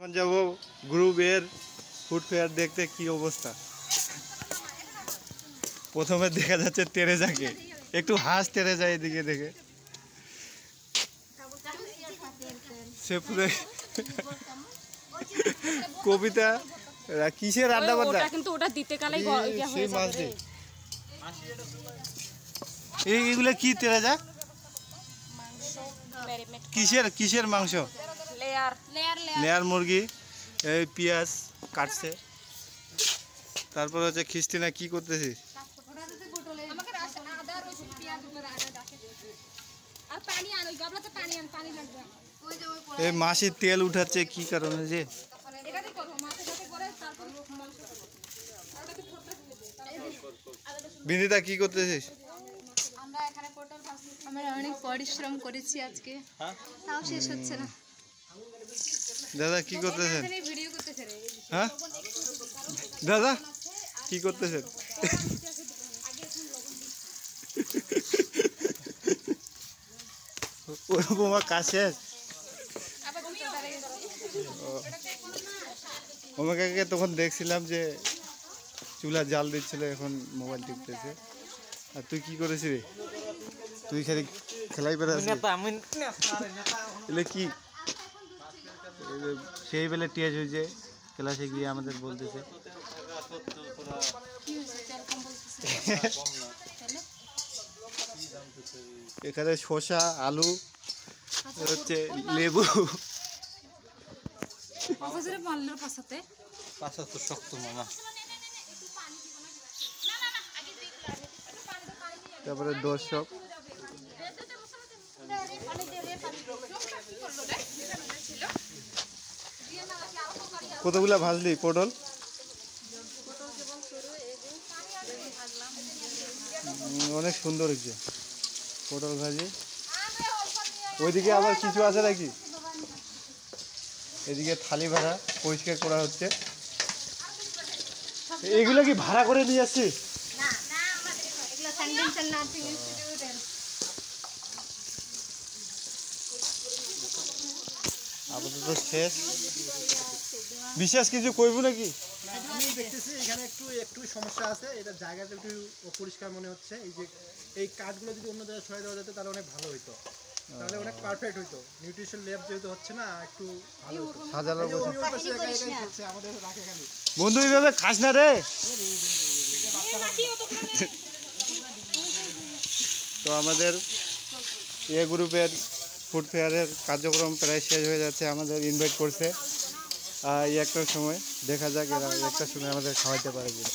এখন যাবো গ্রুপের ফুড ফেয়ার দেখতে কি অবস্থা। প্রথমে দেখা যাচ্ছে তেরেজাকে, একটু হাঁস তেরেজা এদিকে দেখে কবিতা কিসের রান্না বান্না কিন্তু ওটা দিতে কালাই এইগুলো কি তেরেজা কিসের কিসের মাংস? লেয়ার মুরগি। এই পেঁয়াজ কাটছে। তারপর হচ্ছে খ্রিস্টিনা কি করতেছিস? এই মাসি তেল উঠাচ্ছে কি কারণে যে? বিনিতা কি করতেছিস? আমরা অনেক পরিশ্রম করেছি আজকে, তাও শেষ হচ্ছে না। দাদা কি করতেছেন? হ্যাঁ দাদা কি করতেছেন? ওরকম কাছে ওমাকে তখন দেখছিলাম যে চুলা জাল দিচ্ছিল, এখন মোবাইল টিপতেছে। আর তুই কি করেছিস? তুই খালি খেলাই বেড়াচ্ছিস কি? সেই বেলে টিয়াজ হয়েছে ক্লাসে গিয়ে আমাদের বলতেছে এখানে শসা আলু হচ্ছে লেবু শক্ত মামা। তারপরে দর্শক কতগুলা ভাজলি পটল? অনেক সুন্দর হয়েছে পটল ভাজি। ওইদিকে আবার কিছু আছে নাকি? এদিকে থালি ভাড়া পরিষ্কার করা হচ্ছে। এগুলো কি ভাড়া করে নিয়ে আসছিস? আপাতত শেষ। বিশেষ কিছু করবো নাকি? আমি দেখতেছি এখানে একটু একটু সমস্যা আছে, এটা জায়গাটা একটু অপরিষ্কার মনে হচ্ছে। এই যে এই কাঠগুলো যদি অন্য জায়গায় সরিয়ে দেওয়া যেত তাহলে অনেক ভালো হইতো, তাহলে অনেক পারফেক্ট হইতো। নিউট্রিশন ল্যাব যেহেতু হচ্ছে না, একটু ভালো হতো। সাজানো আমাদের রাখে খালি বন্ধু এইভাবে খাস না রে। তো আমাদের এ গ্রুপের ফুড ফেয়ারের কার্যক্রম প্রায় শেষ হয়ে যাচ্ছে। আমাদের ইনভাইট করছে এই একটার সময়, দেখা যাক এরা একটার সময় আমাদের খাওয়াতে পারে কিনা।